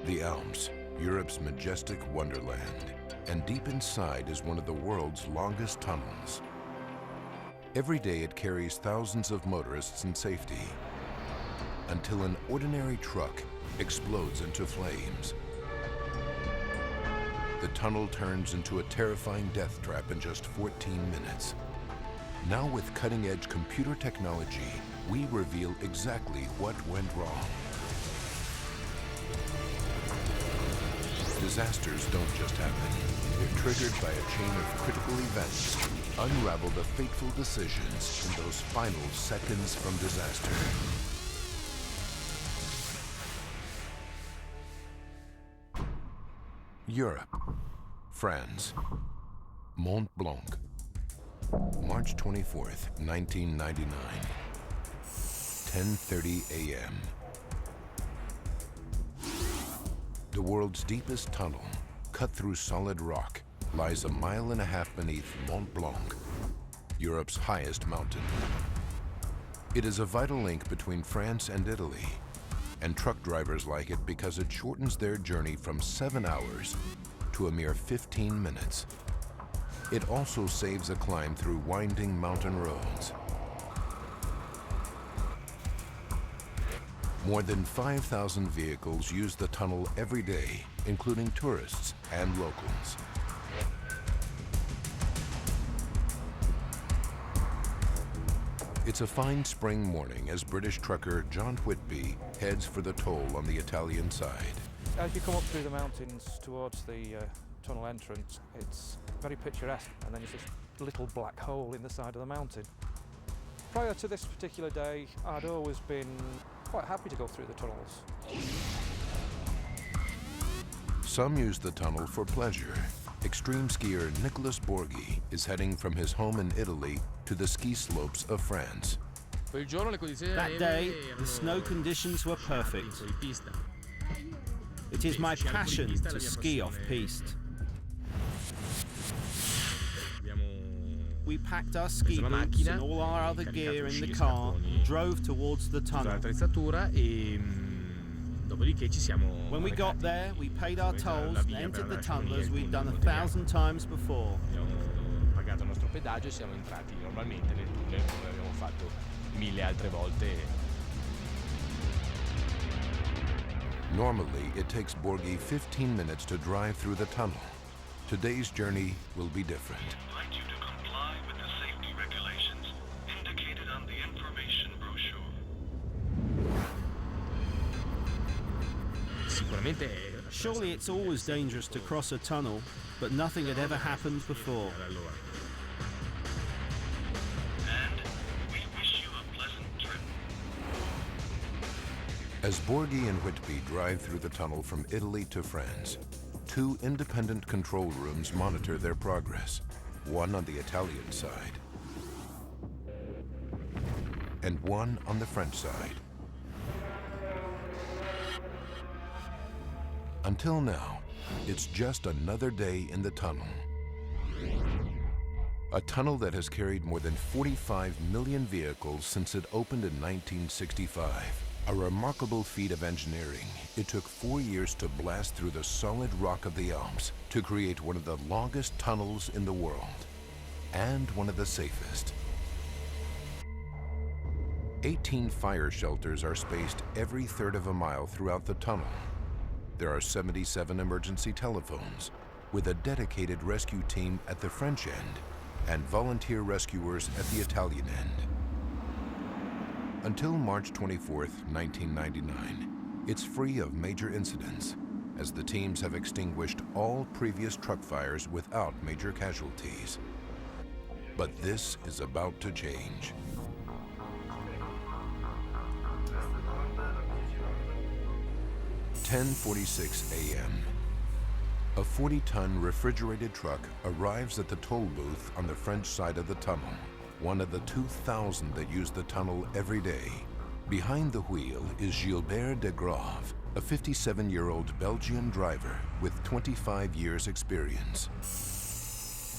The Alps, Europe's majestic wonderland, and deep inside is one of the world's longest tunnels. Every day it carries thousands of motorists in safety, until an ordinary truck explodes into flames. The tunnel turns into a terrifying death trap in just 14 minutes. Now with cutting-edge computer technology, we reveal exactly what went wrong. Disasters don't just happen. They're triggered by a chain of critical events. Unravel the fateful decisions in those final seconds from disaster. Europe, France, Mont Blanc, March 24th, 1999, 10:30 a.m. The world's deepest tunnel, cut through solid rock, lies 1.5 miles beneath Mont Blanc, Europe's highest mountain. It is a vital link between France and Italy, and truck drivers like it because it shortens their journey from 7 hours to a mere 15 minutes. It also saves a climb through winding mountain roads. More than 5,000 vehicles use the tunnel every day, including tourists and locals. It's a fine spring morning as British trucker John Whitby heads for the toll on the Italian side. As you come up through the mountains towards the tunnel entrance, it's very picturesque, and then there's this little black hole in the side of the mountain. Prior to this particular day, I'd always been quite happy to go through the tunnels. Some use the tunnel for pleasure. Extreme skier Nicholas Borghi is heading from his home in Italy to the ski slopes of France. That day, the snow conditions were perfect. It is my passion to ski off-piste. We packed our ski boots and all our other gear in the car and drove towards the tunnel. When we got there, we paid our tolls and entered the tunnel as we'd done 1,000 times before. Normally, it takes Borghi 15 minutes to drive through the tunnel. Today's journey will be different. I'd like you to comply with the safety regulations indicated on the information brochure. Surely it's always dangerous to cross a tunnel, but nothing had ever happened before. And we wish you a pleasant trip. As Borghi and Whitby drive through the tunnel from Italy to France, 2 independent control rooms monitor their progress, one on the Italian side and one on the French side. Until now, it's just another day in the tunnel. A tunnel that has carried more than 45 million vehicles since it opened in 1965. A remarkable feat of engineering. It took 4 years to blast through the solid rock of the Alps to create one of the longest tunnels in the world, and one of the safest. 18 fire shelters are spaced every third of a mile throughout the tunnel. There are 77 emergency telephones, with a dedicated rescue team at the French end and volunteer rescuers at the Italian end. Until March 24th, 1999, it's free of major incidents, as the teams have extinguished all previous truck fires without major casualties. But this is about to change. "10:46 a.m. A 40-ton refrigerated truck arrives at the toll booth on the French side of the tunnel, one of the 2,000 that use the tunnel every day. Behind the wheel is Gilbert de Grave, a 57-year-old Belgian driver with 25 years experience.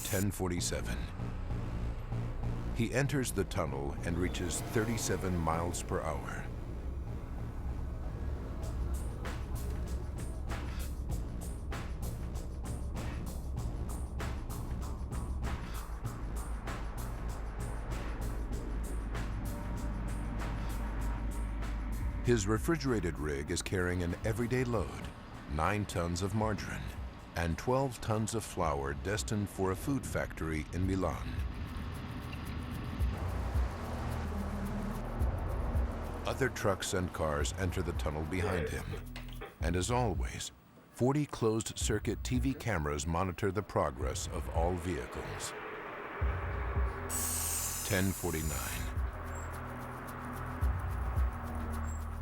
10:47. He enters the tunnel and reaches 37 miles per hour. His refrigerated rig is carrying an everyday load, 9 tons of margarine and 12 tons of flour destined for a food factory in Milan. Other trucks and cars enter the tunnel behind him. And as always, 40 closed-circuit TV cameras monitor the progress of all vehicles. 10:49.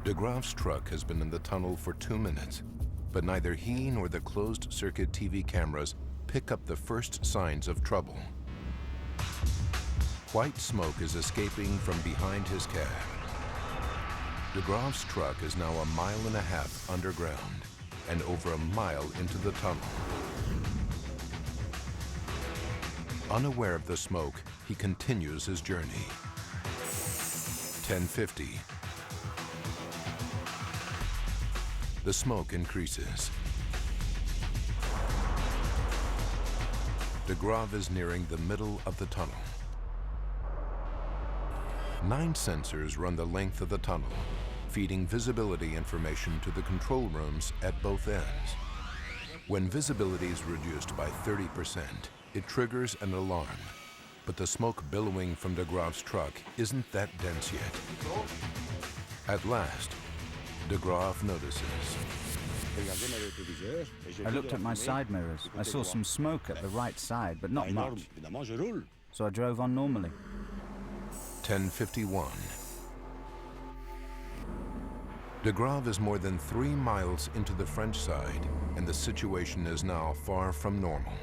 De Graaf's truck has been in the tunnel for 2 minutes, but neither he nor the closed-circuit TV cameras pick up the first signs of trouble. White smoke is escaping from behind his cab. De Graaf's truck is now 1.5 miles underground and over 1 mile into the tunnel. Unaware of the smoke, he continues his journey. 10:50. The smoke increases. De Graaf is nearing the middle of the tunnel. 9 sensors run the length of the tunnel, feeding visibility information to the control rooms at both ends. When visibility is reduced by 30%, it triggers an alarm. But the smoke billowing from De Graaf's truck isn't that dense yet. At last, De Graaf notices. I looked at my side mirrors. I saw some smoke at the right side, but not much. So I drove on normally. 10:51. De Graaf is more than 3 miles into the French side, and the situation is now far from normal.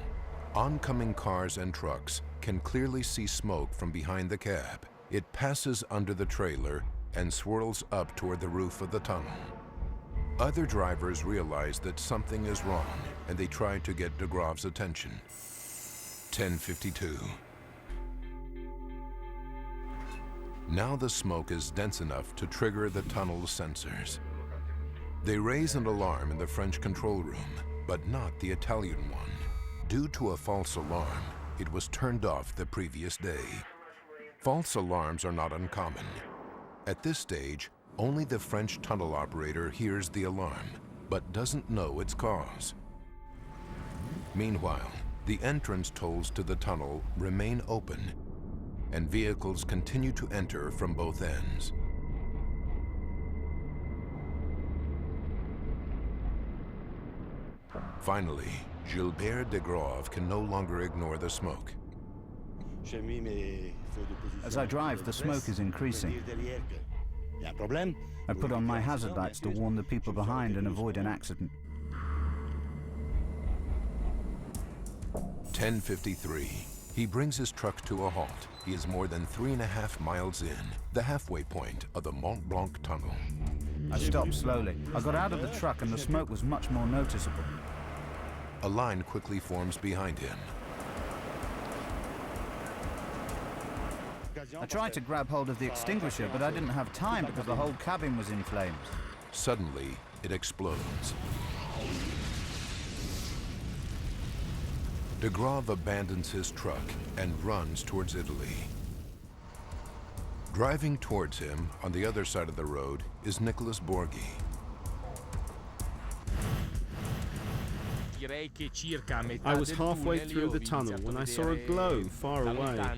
Oncoming cars and trucks can clearly see smoke from behind the cab. It passes under the trailer and swirls up toward the roof of the tunnel. Other drivers realize that something is wrong, and they try to get De Graaf's attention. 10:52. Now the smoke is dense enough to trigger the tunnel's sensors. They raise an alarm in the French control room, but not the Italian one. Due to a false alarm, it was turned off the previous day. False alarms are not uncommon. At this stage, only the French tunnel operator hears the alarm, but doesn't know its cause. Meanwhile, the entrance tolls to the tunnel remain open, and vehicles continue to enter from both ends. Finally, Gilbert de Graaf can no longer ignore the smoke. As I drive, the smoke is increasing. I put on my hazard lights to warn the people behind and avoid an accident. 10:53. He brings his truck to a halt. He is more than 3.5 miles in, the halfway point of the Mont Blanc Tunnel. I stopped slowly. I got out of the truck and the smoke was much more noticeable. A line quickly forms behind him. I tried to grab hold of the extinguisher, but I didn't have time because the whole cabin was in flames. Suddenly, it explodes. De Graaf abandons his truck and runs towards Italy. Driving towards him on the other side of the road is Nicholas Borghi. I was halfway through the tunnel when I saw a glow far away.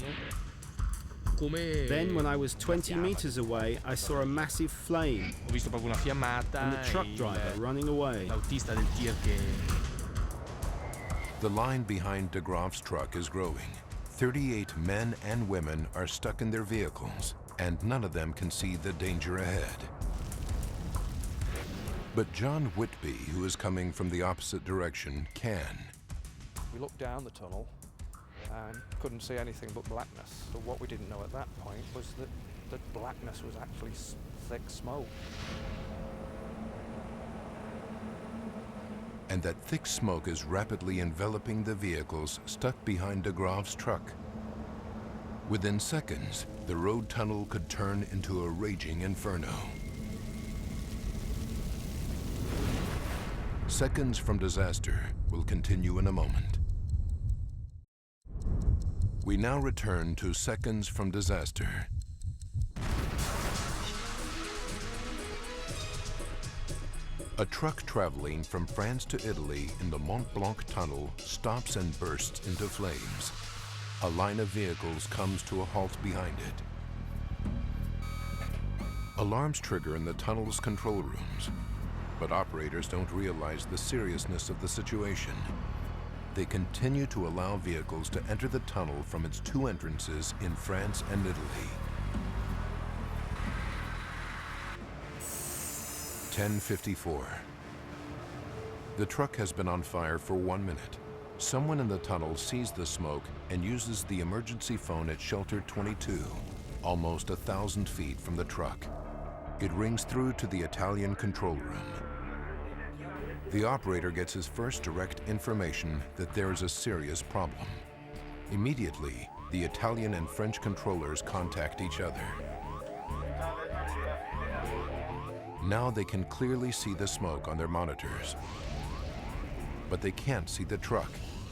Then, when I was 20 meters away, I saw a massive flame and the truck driver running away. The line behind De Graaf's truck is growing. 38 men and women are stuck in their vehicles, and none of them can see the danger ahead. But John Whitby, who is coming from the opposite direction, can. We looked down the tunnel and couldn't see anything but blackness. So what we didn't know at that point was that the blackness was actually thick smoke. And that thick smoke is rapidly enveloping the vehicles stuck behind De Graaf's truck. Within seconds, the road tunnel could turn into a raging inferno. Seconds from disaster will continue in a moment. We now return to Seconds from Disaster. A truck traveling from France to Italy in the Mont Blanc Tunnel stops and bursts into flames. A line of vehicles comes to a halt behind it. Alarms trigger in the tunnel's control rooms, but operators don't realize the seriousness of the situation. They continue to allow vehicles to enter the tunnel from its two entrances in France and Italy. 10:54. The truck has been on fire for 1 minute. Someone in the tunnel sees the smoke and uses the emergency phone at shelter 22, almost 1,000 feet from the truck. It rings through to the Italian control room. The operator gets his first direct information that there is a serious problem. Immediately, the Italian and French controllers contact each other. Now they can clearly see the smoke on their monitors. But they can't see the truck.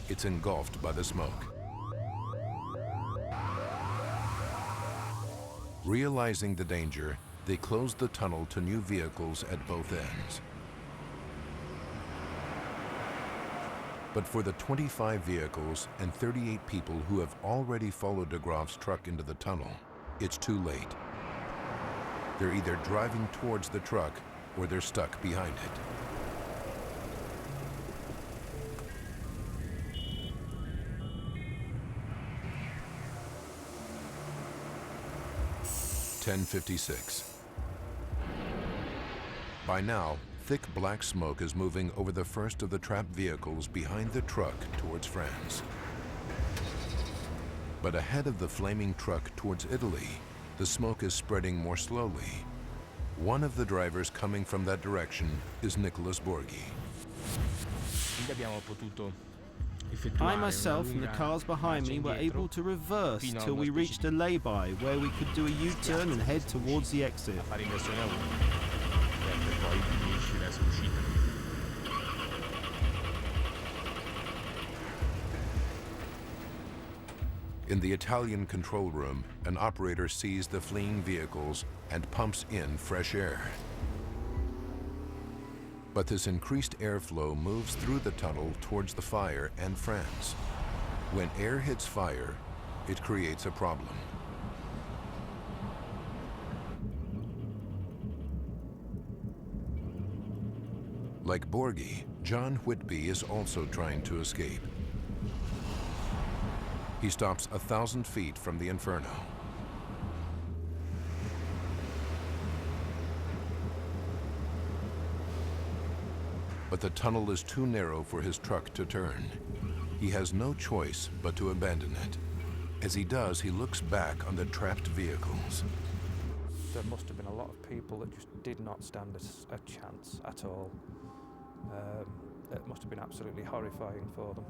It's engulfed by the smoke. Realizing the danger, they close the tunnel to new vehicles at both ends. But for the 25 vehicles and 38 people who have already followed de Graaf's truck into the tunnel, it's too late. They're either driving towards the truck or they're stuck behind it. (10:56). By now, thick black smoke is moving over the first of the trapped vehicles behind the truck towards France. But ahead of the flaming truck towards Italy, the smoke is spreading more slowly. One of the drivers coming from that direction is Nicholas Borghi. I myself and the cars behind me were able to reverse till we reached a lay-by where we could do a U-turn and head towards the exit. In the Italian control room, an operator sees the fleeing vehicles and pumps in fresh air. But this increased airflow moves through the tunnel towards the fire and France. When air hits fire, it creates a problem. Like Borghi, John Whitby is also trying to escape. He stops 1,000 feet from the inferno. But the tunnel is too narrow for his truck to turn. He has no choice but to abandon it. As he does, he looks back on the trapped vehicles. There must have been a lot of people that just did not stand a chance at all. It must have been absolutely horrifying for them.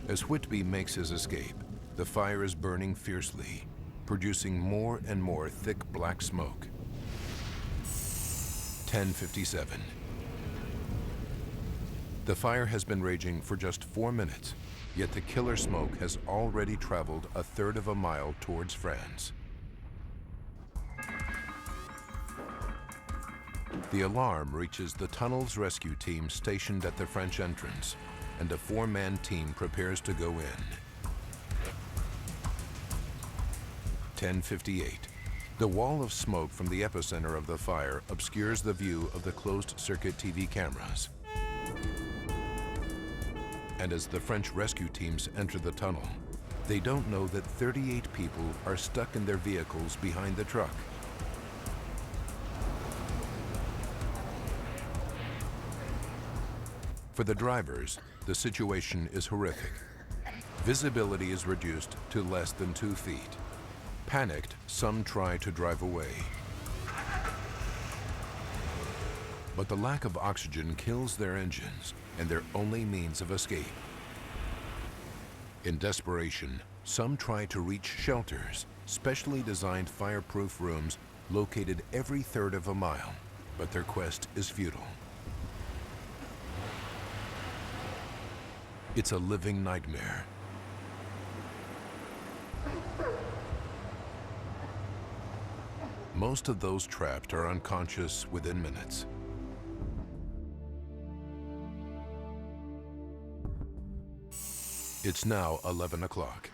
As Whitby makes his escape, the fire is burning fiercely, producing more and more thick black smoke. 10:57. The fire has been raging for just 4 minutes, yet the killer smoke has already traveled 1/3 of a mile towards France. The alarm reaches the tunnel's rescue team stationed at the French entrance, and a 4-man team prepares to go in. 10:58. The wall of smoke from the epicenter of the fire obscures the view of the closed-circuit TV cameras. And as the French rescue teams enter the tunnel, they don't know that 38 people are stuck in their vehicles behind the truck. For the drivers, the situation is horrific. Visibility is reduced to less than 2 feet. Panicked, some try to drive away. But the lack of oxygen kills their engines and their only means of escape. In desperation, some try to reach shelters, specially designed fireproof rooms located every 1/3 of a mile, but their quest is futile. It's a living nightmare. most of those trapped are unconscious within minutes. It's now 11 o'clock.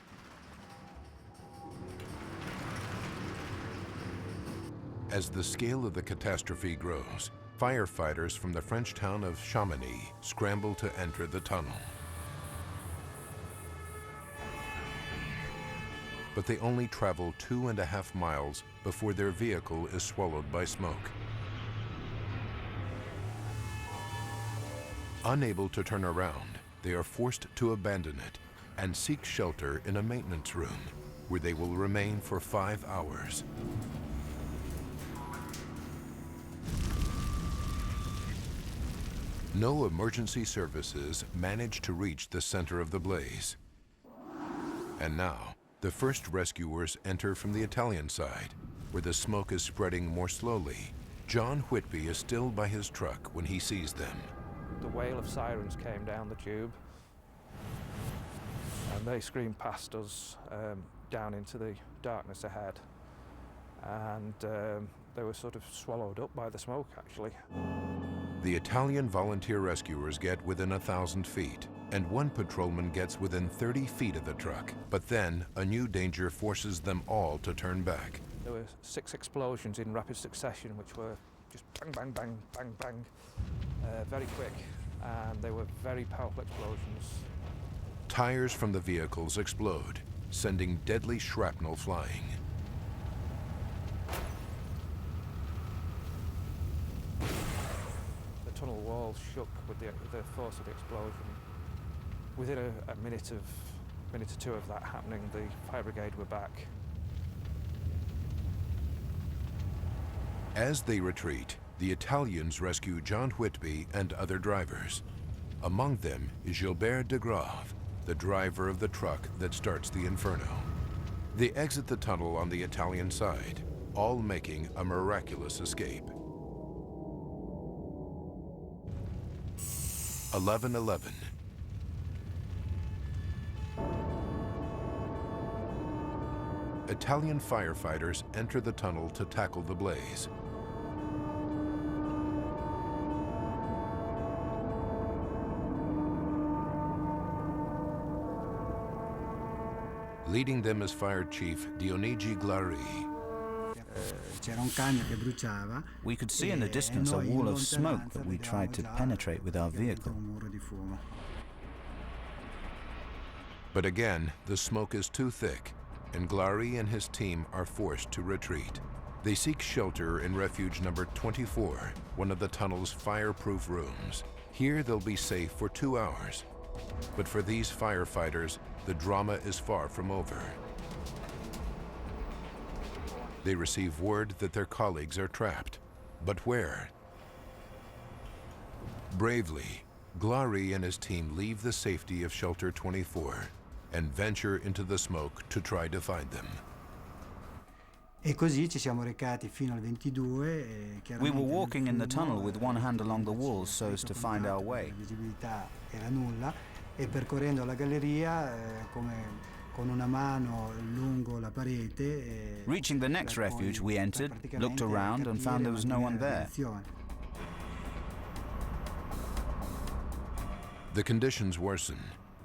As the scale of the catastrophe grows, firefighters from the French town of Chamonix scramble to enter the tunnel. But they only travel 2.5 miles before their vehicle is swallowed by smoke. Unable to turn around, they are forced to abandon it and seek shelter in a maintenance room, where they will remain for 5 hours. No emergency services manage to reach the center of the blaze. And now, the first rescuers enter from the Italian side, where the smoke is spreading more slowly. John Whitby is still by his truck when he sees them. The wail of sirens came down the tube, and they screamed past us down into the darkness ahead. And they were sort of swallowed up by the smoke, actually. The Italian volunteer rescuers get within 1,000 feet, and one patrolman gets within 30 feet of the truck. But then, a new danger forces them all to turn back. There were 6 explosions in rapid succession, which were just bang, bang, bang, bang, bang, very quick, and they were very powerful explosions. Tires from the vehicles explode, sending deadly shrapnel flying. The tunnel walls shook with the force of the explosion. Within a minute or two of that happening, the fire brigade were back. As they retreat, the Italians rescue John Whitby and other drivers. Among them is Gilbert de Grave, the driver of the truck that starts the inferno. They exit the tunnel on the Italian side, all making a miraculous escape. 11:11. Italian firefighters enter the tunnel to tackle the blaze. Leading them is Fire Chief Dionigi Glari. We could see in the distance a wall of smoke that we tried to penetrate with our vehicle. But again, the smoke is too thick, and Glari and his team are forced to retreat. They seek shelter in refuge number 24, one of the tunnel's fireproof rooms. Here they'll be safe for 2 hours. But for these firefighters, the drama is far from over. They receive word that their colleagues are trapped. But where? Bravely, Glari and his team leave the safety of Shelter 24 and venture into the smoke to try to find them. We were walking in the tunnel with one hand along the walls so as to find our way. Reaching the next refuge, we entered, looked around and found there was no one there. The conditions worsen,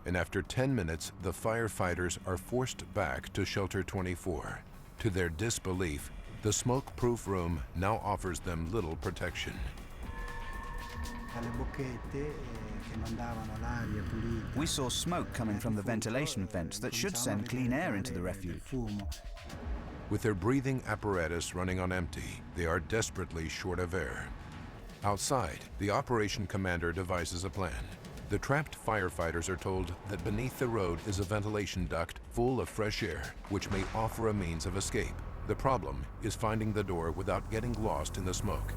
and after 10 minutes, the firefighters are forced back to Shelter 24. To their disbelief, the smoke-proof room now offers them little protection. We saw smoke coming from the ventilation vents that should send clean air into the refuge. With their breathing apparatus running on empty, they are desperately short of air. Outside, the operation commander devises a plan. The trapped firefighters are told that beneath the road is a ventilation duct full of fresh air, which may offer a means of escape. The problem is finding the door without getting lost in the smoke.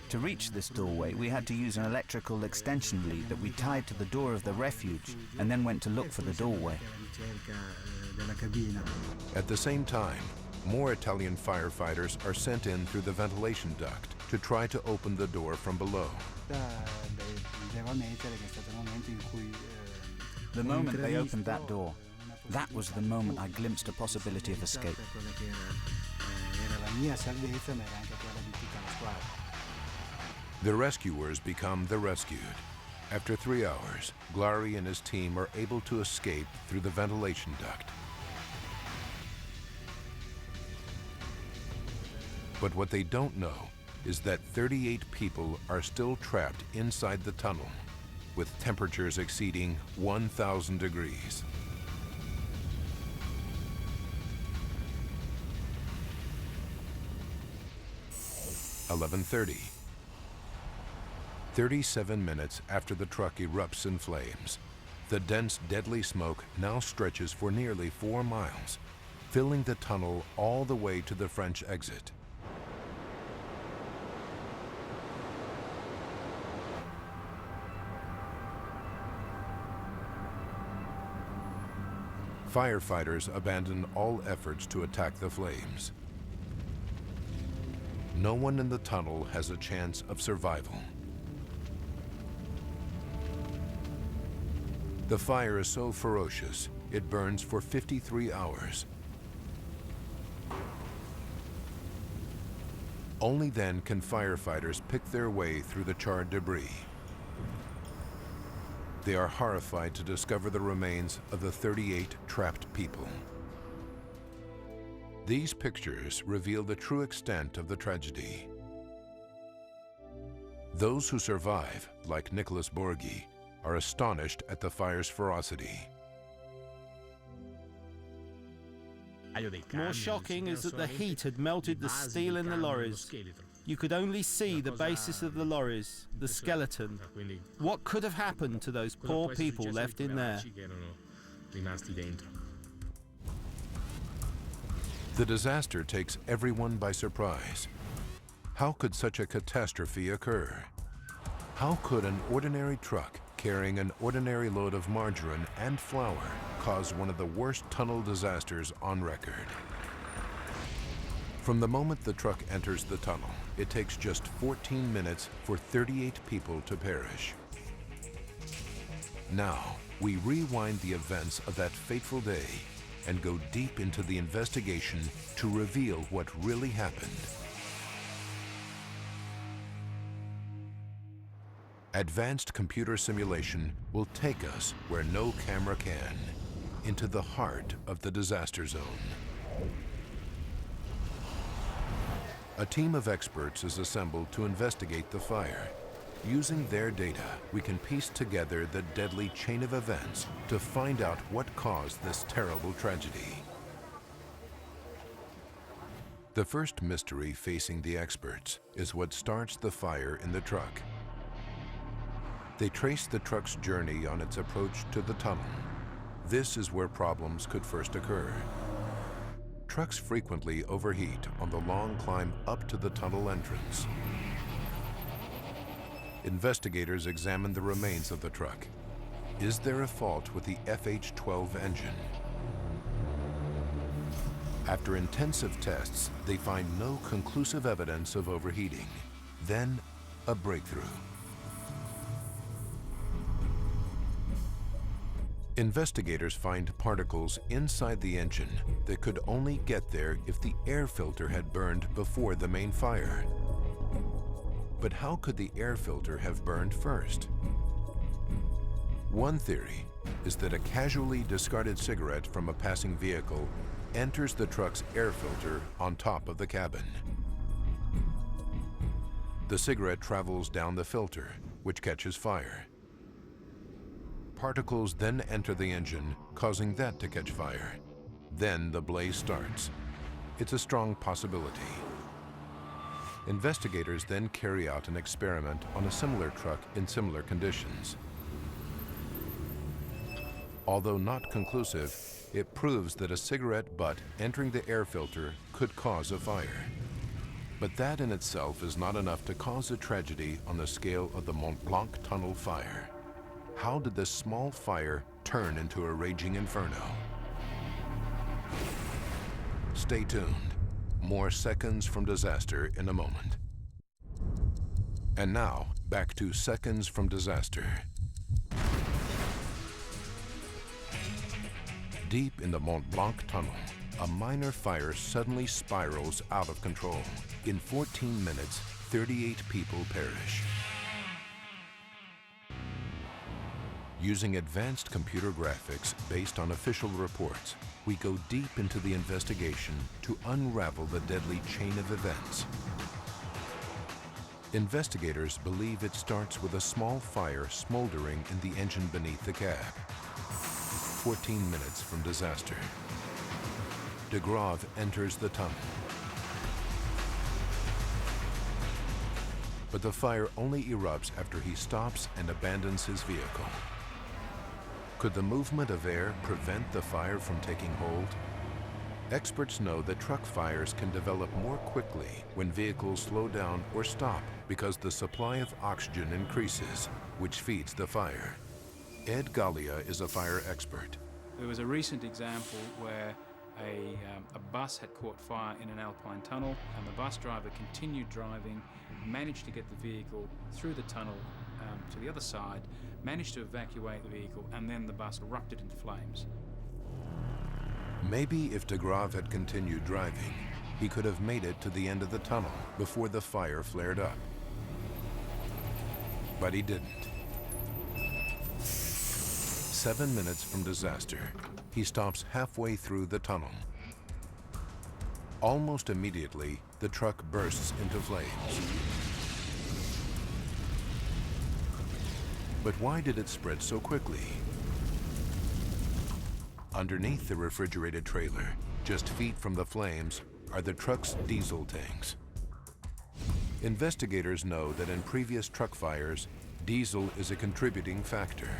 To reach this doorway, we had to use an electrical extension lead that we tied to the door of the refuge and then went to look for the doorway. At the same time, more Italian firefighters are sent in through the ventilation duct to try to open the door from below. The moment they opened that door, That was the moment I glimpsed a possibility of escape. The rescuers become the rescued. After 3 hours, Glary and his team are able to escape through the ventilation duct. But what they don't know is that 38 people are still trapped inside the tunnel, with temperatures exceeding 1,000 degrees. (11:30). 37 minutes after the truck erupts in flames, the dense, deadly smoke now stretches for nearly 4 miles, filling the tunnel all the way to the French exit. Firefighters abandon all efforts to attack the flames. No one in the tunnel has a chance of survival. The fire is so ferocious, it burns for 53 hours. Only then can firefighters pick their way through the charred debris. They are horrified to discover the remains of the 38 trapped people. These pictures reveal the true extent of the tragedy. Those who survive, like Nicholas Borghi, are astonished at the fire's ferocity. More shocking is that the heat had melted the steel in the lorries. You could only see the basis of the lorries, the skeleton. What could have happened to those poor people left in there? The disaster takes everyone by surprise. How could such a catastrophe occur? How could an ordinary truck carrying an ordinary load of margarine and flour cause one of the worst tunnel disasters on record? From the moment the truck enters the tunnel, it takes just 14 minutes for 38 people to perish. Now, we rewind the events of that fateful day and go deep into the investigation to reveal what really happened. Advanced computer simulation will take us where no camera can, into the heart of the disaster zone. A team of experts is assembled to investigate the fire. Using their data, we can piece together the deadly chain of events to find out what caused this terrible tragedy. The first mystery facing the experts is what starts the fire in the truck. They trace the truck's journey on its approach to the tunnel. This is where problems could first occur. Trucks frequently overheat on the long climb up to the tunnel entrance. Investigators examine the remains of the truck. Is there a fault with the FH12 engine? After intensive tests, they find no conclusive evidence of overheating. Then, a breakthrough. Investigators find particles inside the engine that could only get there if the air filter had burned before the main fire. But how could the air filter have burned first? One theory is that a casually discarded cigarette from a passing vehicle enters the truck's air filter on top of the cabin. The cigarette travels down the filter, which catches fire. Particles then enter the engine, causing that to catch fire. Then the blaze starts. It's a strong possibility. Investigators then carry out an experiment on a similar truck in similar conditions. Although not conclusive, it proves that a cigarette butt entering the air filter could cause a fire. But that in itself is not enough to cause a tragedy on the scale of the Mont Blanc Tunnel fire. How did this small fire turn into a raging inferno? Stay tuned. More Seconds from Disaster in a moment. And now, back to Seconds from Disaster. Deep in the Mont Blanc Tunnel, a minor fire suddenly spirals out of control. In 14 minutes, 38 people perish. Using advanced computer graphics based on official reports, we go deep into the investigation to unravel the deadly chain of events. Investigators believe it starts with a small fire smoldering in the engine beneath the cab. 14 minutes from disaster, de Grave enters the tunnel. But the fire only erupts after he stops and abandons his vehicle. Could the movement of air prevent the fire from taking hold? Experts know that truck fires can develop more quickly when vehicles slow down or stop because the supply of oxygen increases, which feeds the fire. Ed Gallia is a fire expert. There was a recent example where a bus had caught fire in an alpine tunnel, and the bus driver continued driving, managed to get the vehicle through the tunnel to the other side, managed to evacuate the vehicle, and then the bus erupted into flames. Maybe if de Grave had continued driving, he could have made it to the end of the tunnel before the fire flared up. But he didn't. 7 minutes from disaster, he stops halfway through the tunnel. Almost immediately, the truck bursts into flames. But why did it spread so quickly? Underneath the refrigerated trailer, just feet from the flames, are the truck's diesel tanks. Investigators know that in previous truck fires, diesel is a contributing factor.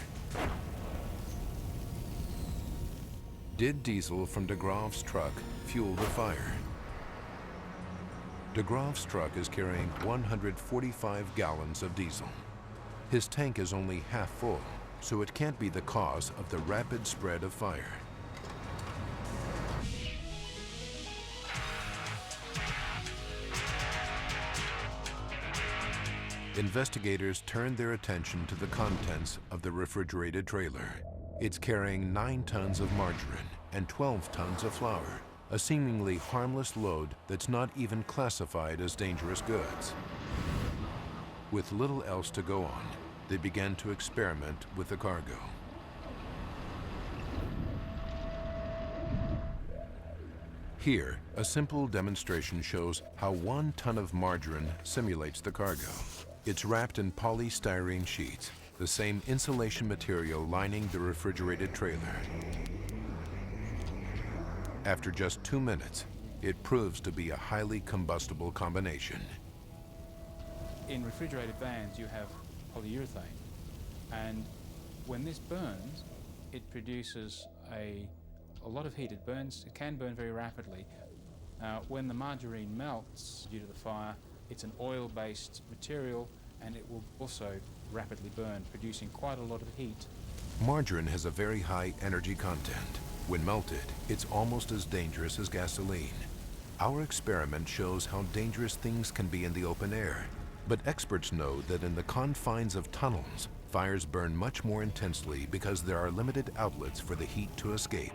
Did diesel from de Grave's truck fuel the fire? De Grave's truck is carrying 145 gallons of diesel. His tank is only half full, so it can't be the cause of the rapid spread of fire. Investigators turned their attention to the contents of the refrigerated trailer. It's carrying 9 tons of margarine and 12 tons of flour, a seemingly harmless load that's not even classified as dangerous goods. With little else to go on, they began to experiment with the cargo. Here, a simple demonstration shows how 1 ton of margarine simulates the cargo. It's wrapped in polystyrene sheets, the same insulation material lining the refrigerated trailer. After just 2 minutes, it proves to be a highly combustible combination. In refrigerated vans, you have polyurethane, and when this burns, it produces a lot of heat. It can burn very rapidly. When the margarine melts due to the fire, it's an oil-based material, and it will also rapidly burn, producing quite a lot of heat. Margarine has a very high energy content. When melted, it's almost as dangerous as gasoline. Our experiment shows how dangerous things can be in the open air. But experts know that in the confines of tunnels, fires burn much more intensely because there are limited outlets for the heat to escape.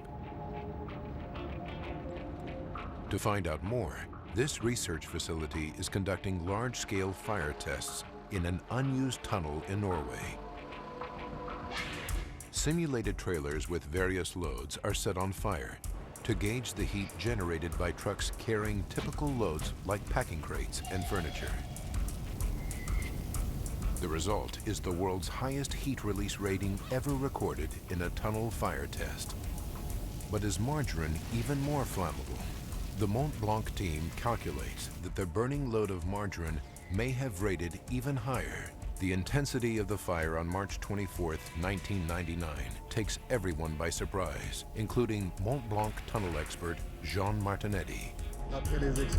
To find out more, this research facility is conducting large-scale fire tests in an unused tunnel in Norway. Simulated trailers with various loads are set on fire to gauge the heat generated by trucks carrying typical loads like packing crates and furniture. The result is the world's highest heat release rating ever recorded in a tunnel fire test. But is margarine even more flammable? The Mont Blanc team calculates that the burning load of margarine may have rated even higher. The intensity of the fire on March 24, 1999 takes everyone by surprise, including Mont Blanc tunnel expert Jean Martinetti.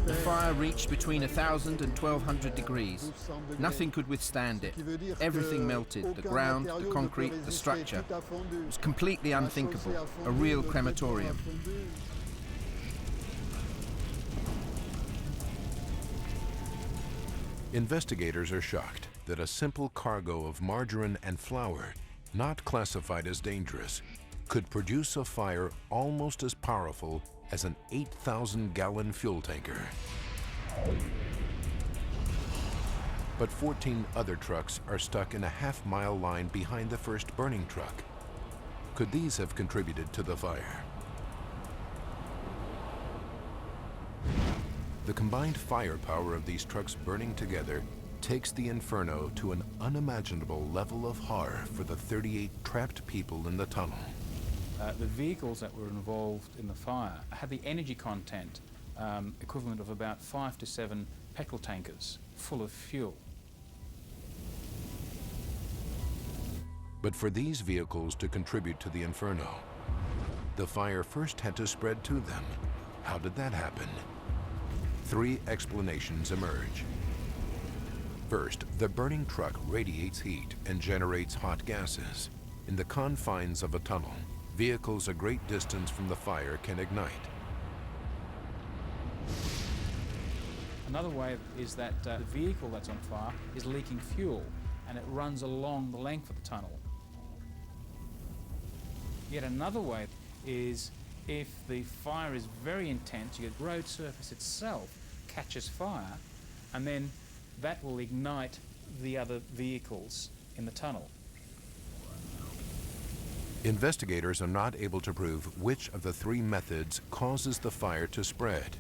The fire reached between 1,000 and 1,200 degrees. Nothing could withstand it. Everything melted, the ground, the concrete, the structure. It was completely unthinkable, a real crematorium. Investigators are shocked that a simple cargo of margarine and flour, not classified as dangerous, could produce a fire almost as powerful as an 8,000-gallon fuel tanker. But 14 other trucks are stuck in a half-mile line behind the first burning truck. Could these have contributed to the fire? The combined firepower of these trucks burning together takes the inferno to an unimaginable level of horror for the 38 trapped people in the tunnel. The vehicles that were involved in the fire had the energy content equivalent of about 5 to 7 petrol tankers full of fuel. But for these vehicles to contribute to the inferno, the fire first had to spread to them. How did that happen? 3 explanations emerge. First, the burning truck radiates heat and generates hot gases. In the confines of a tunnel, vehicles a great distance from the fire can ignite. Another way is that the vehicle that's on fire is leaking fuel, and it runs along the length of the tunnel. Yet another way is if the fire is very intense, the road surface itself catches fire, and then that will ignite the other vehicles in the tunnel. Investigators are not able to prove which of the 3 methods causes the fire to spread,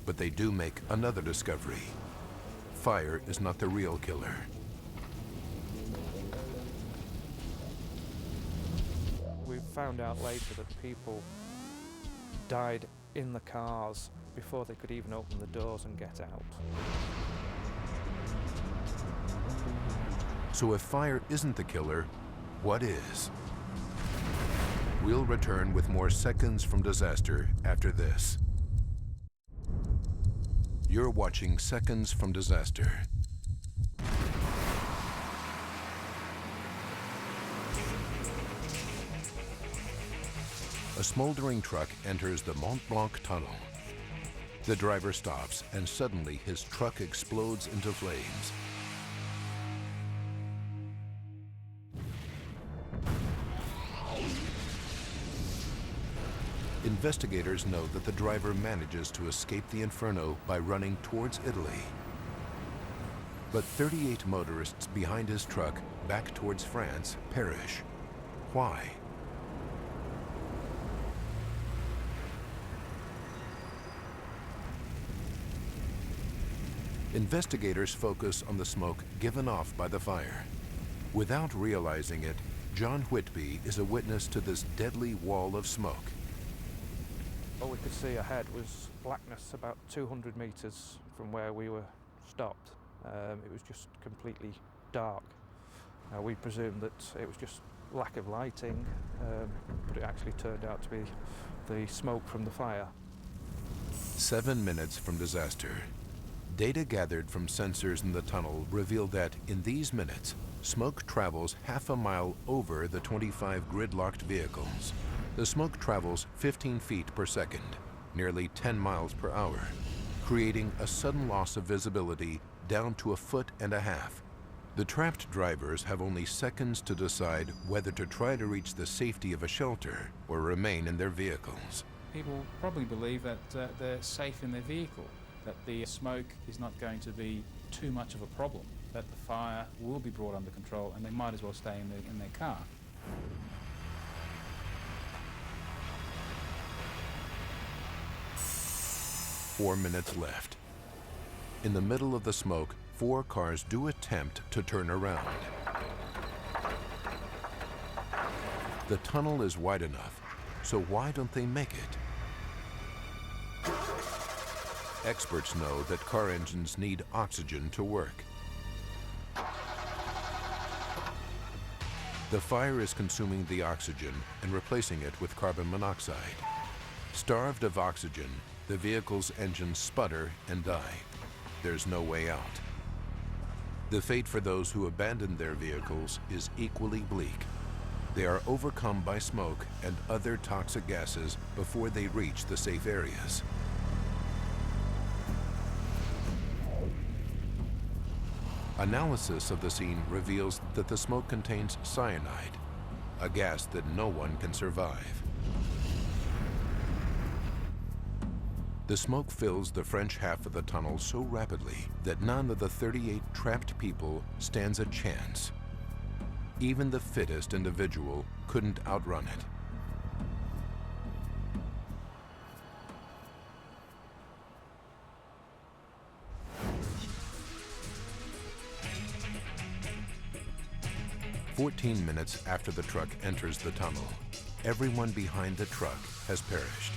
but they do make another discovery. Fire is not the real killer. We found out later that people died in the cars before they could even open the doors and get out. So if fire isn't the killer, what is? We'll return with more Seconds from Disaster after this. You're watching Seconds from Disaster. A smoldering truck enters the Mont Blanc Tunnel. The driver stops, and suddenly his truck explodes into flames. Investigators know that the driver manages to escape the inferno by running towards Italy. But 38 motorists behind his truck, back towards France, perish. Why? Investigators focus on the smoke given off by the fire. Without realizing it, John Whitby is a witness to this deadly wall of smoke. All we could see ahead was blackness about 200 metres from where we were stopped. It was just completely dark. We presumed that it was just lack of lighting, but it actually turned out to be the smoke from the fire. 7 minutes from disaster. Data gathered from sensors in the tunnel revealed that in these minutes, smoke travels half a mile over the 25 gridlocked vehicles. The smoke travels 15 feet per second, nearly 10 miles per hour, creating a sudden loss of visibility down to 1.5 feet. The trapped drivers have only seconds to decide whether to try to reach the safety of a shelter or remain in their vehicles. People probably believe that they're safe in their vehicle, that the smoke is not going to be too much of a problem, that the fire will be brought under control and they might as well stay in their car. Four minutes left. In the middle of the smoke, 4 cars do attempt to turn around. The tunnel is wide enough, so why don't they make it? Experts know that car engines need oxygen to work. The fire is consuming the oxygen and replacing it with carbon monoxide. Starved of oxygen, the vehicle's engines sputter and die. There's no way out. The fate for those who abandon their vehicles is equally bleak. They are overcome by smoke and other toxic gases before they reach the safe areas. Analysis of the scene reveals that the smoke contains cyanide, a gas that no one can survive. The smoke fills the French half of the tunnel so rapidly that none of the 38 trapped people stands a chance. Even the fittest individual couldn't outrun it. "14 minutes after the truck enters the tunnel, everyone behind the truck has perished.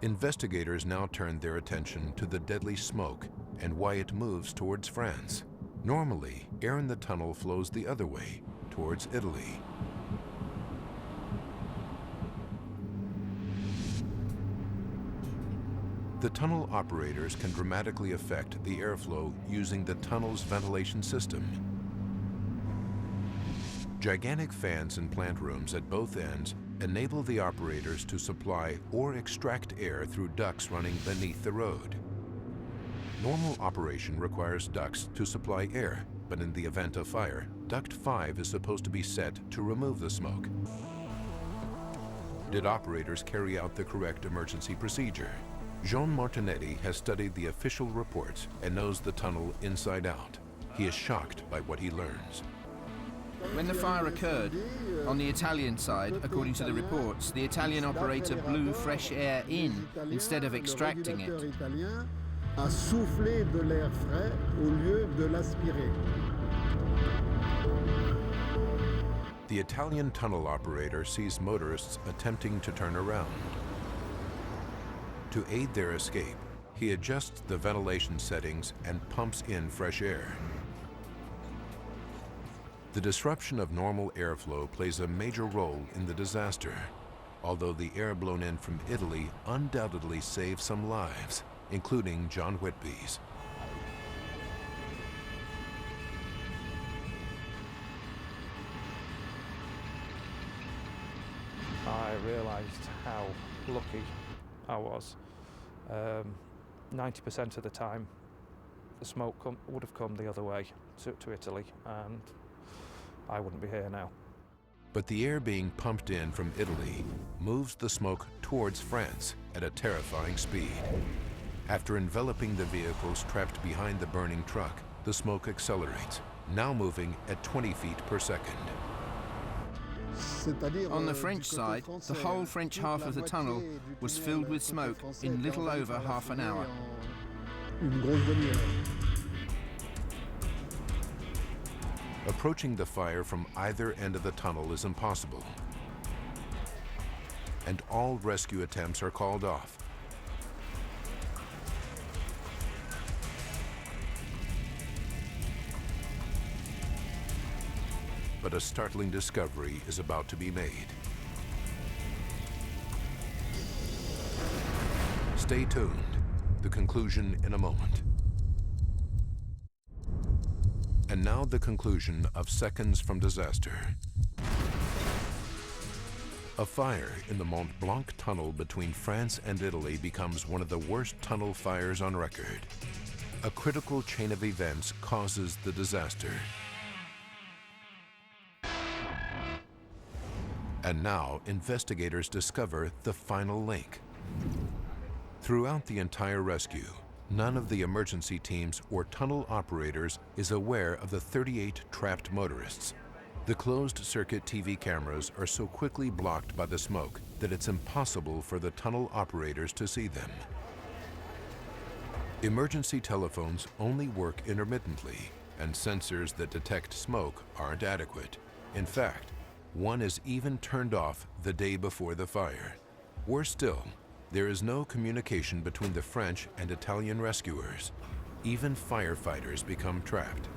Investigators now turn their attention to the deadly smoke and why it moves towards France. Normally, air in the tunnel flows the other way, towards Italy. The tunnel operators can dramatically affect the airflow using the tunnel's ventilation system. Gigantic fans in plant rooms at both ends enable the operators to supply or extract air through ducts running beneath the road. Normal operation requires ducts to supply air, but in the event of fire, duct 5 is supposed to be set to remove the smoke. Did operators carry out the correct emergency procedure? Jean Martinetti has studied the official reports and knows the tunnel inside out. He is shocked by what he learns. When the fire occurred, on the Italian side, according to the reports, the Italian operator blew fresh air in instead of extracting it. The Italian tunnel operator sees motorists attempting to turn around. To aid their escape, he adjusts the ventilation settings and pumps in fresh air. The disruption of normal airflow plays a major role in the disaster, although the air blown in from Italy undoubtedly saved some lives, including John Whitby's. I realised how lucky I was. 90% of the time, the smoke would have come the other way to Italy, and I wouldn't be here now. But the air being pumped in from Italy moves the smoke towards France at a terrifying speed. After enveloping the vehicles trapped behind the burning truck, the smoke accelerates, now moving at 20 feet per second. On the French side, the whole French half of the tunnel was filled with smoke in little over half an hour. Approaching the fire from either end of the tunnel is impossible, and all rescue attempts are called off. But a startling discovery is about to be made. Stay tuned. The conclusion in a moment. And now the conclusion of seconds from disaster. A fire in the Mont Blanc Tunnel between France and Italy becomes one of the worst tunnel fires on record. A critical chain of events causes the disaster. And now, investigators discover the final link. Throughout the entire rescue, none of the emergency teams or tunnel operators is aware of the 38 trapped motorists. The closed-circuit TV cameras are so quickly blocked by the smoke that it's impossible for the tunnel operators to see them. Emergency telephones only work intermittently, and sensors that detect smoke aren't adequate. In fact, one is even turned off the day before the fire. Worse still, there is no communication between the French and Italian rescuers. Even firefighters become trapped.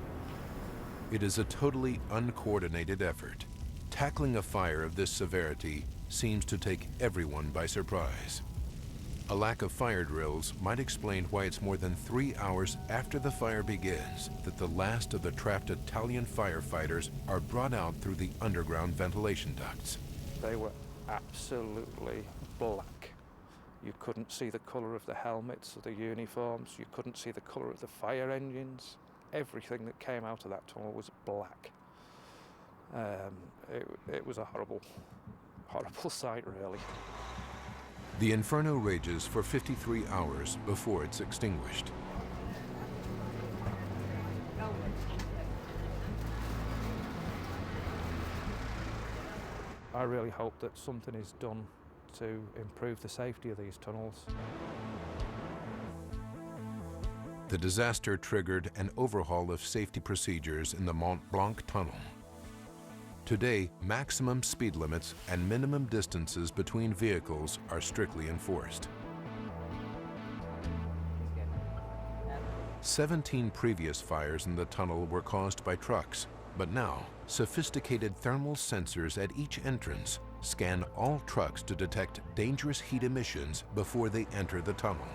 It is a totally uncoordinated effort. Tackling a fire of this severity seems to take everyone by surprise. A lack of fire drills might explain why it's more than 3 hours after the fire begins that the last of the trapped Italian firefighters are brought out through the underground ventilation ducts. They were absolutely black. You couldn't see the colour of the helmets or the uniforms. You couldn't see the colour of the fire engines. everything that came out of that tunnel was black. It was a horrible sight, really. The inferno rages for 53 hours before it's extinguished. I really hope that something is done to improve the safety of these tunnels. The disaster triggered an overhaul of safety procedures in the Mont Blanc Tunnel. Today, maximum speed limits and minimum distances between vehicles are strictly enforced. 17 previous fires in the tunnel were caused by trucks, but now, sophisticated thermal sensors at each entrance scan all trucks to detect dangerous heat emissions before they enter the tunnel.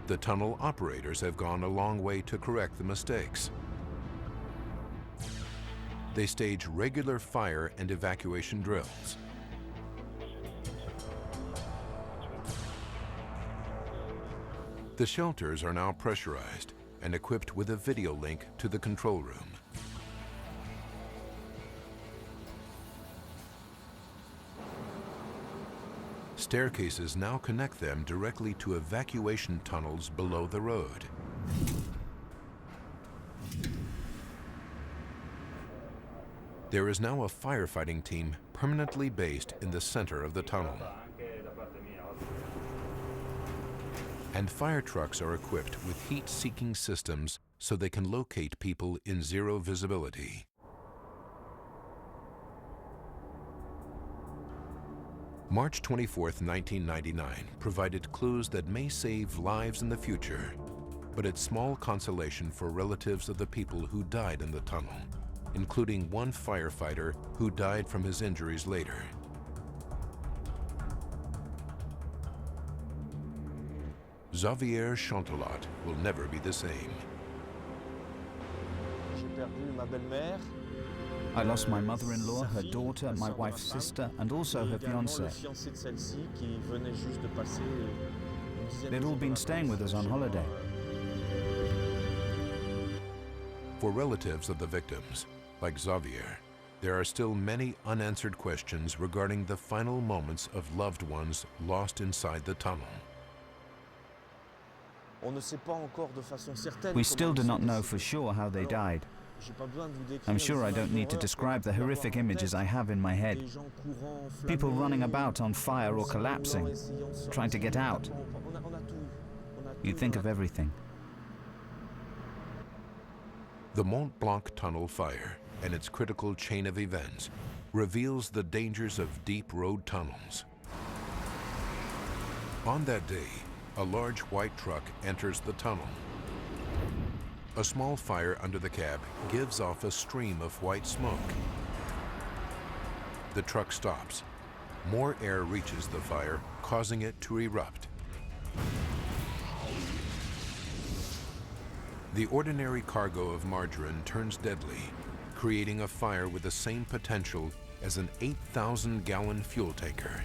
The tunnel operators have gone a long way to correct the mistakes. They stage regular fire and evacuation drills. The shelters are now pressurized and equipped with a video link to the control room. Staircases now connect them directly to evacuation tunnels below the road. There is now a firefighting team permanently based in the center of the tunnel. And fire trucks are equipped with heat-seeking systems so they can locate people in zero visibility. March 24, 1999 provided clues that may save lives in the future, but it's small consolation for relatives of the people who died in the tunnel, including one firefighter who died from his injuries later. Xavier Chantelat will never be the same. I lost my mother-in-law, her daughter, my wife's sister, and also her fiancé. They'd all been staying with us on holiday. For relatives of the victims, like Xavier, there are still many unanswered questions regarding the final moments of loved ones lost inside the tunnel. We still do not know for sure how they died. I'm sure I don't need to describe the horrific images I have in my head. People running about on fire or collapsing, trying to get out. You think of everything. The Mont Blanc Tunnel fire and its critical chain of events reveals the dangers of deep road tunnels. On that day, a large white truck enters the tunnel. A small fire under the cab gives off a stream of white smoke. The truck stops. More air reaches the fire, causing it to erupt. The ordinary cargo of margarine turns deadly, creating a fire with the same potential as an 8,000-gallon fuel tanker.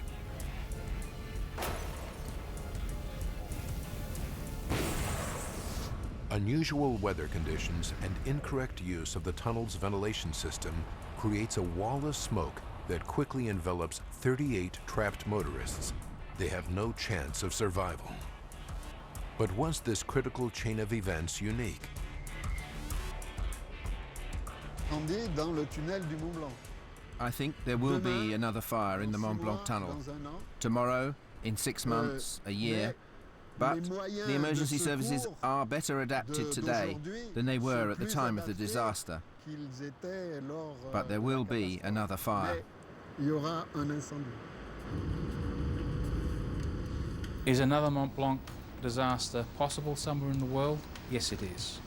Unusual weather conditions and incorrect use of the tunnel's ventilation system creates a wall of smoke that quickly envelops 38 trapped motorists. They have no chance of survival. But was this critical chain of events unique? I think there will be another fire in the Mont Blanc Tunnel. Tomorrow, in 6 months, a year. But the emergency services are better adapted today than they were at the time of the disaster. But there will be another fire. Is another Mont Blanc disaster possible somewhere in the world? Yes, it is.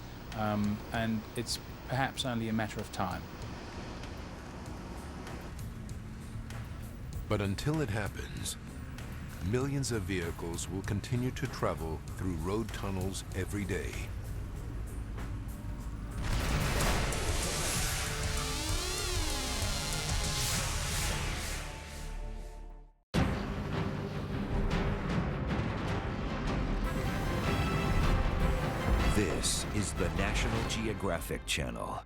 And it's perhaps only a matter of time. But until it happens, millions of vehicles will continue to travel through road tunnels every day. This is the National Geographic Channel.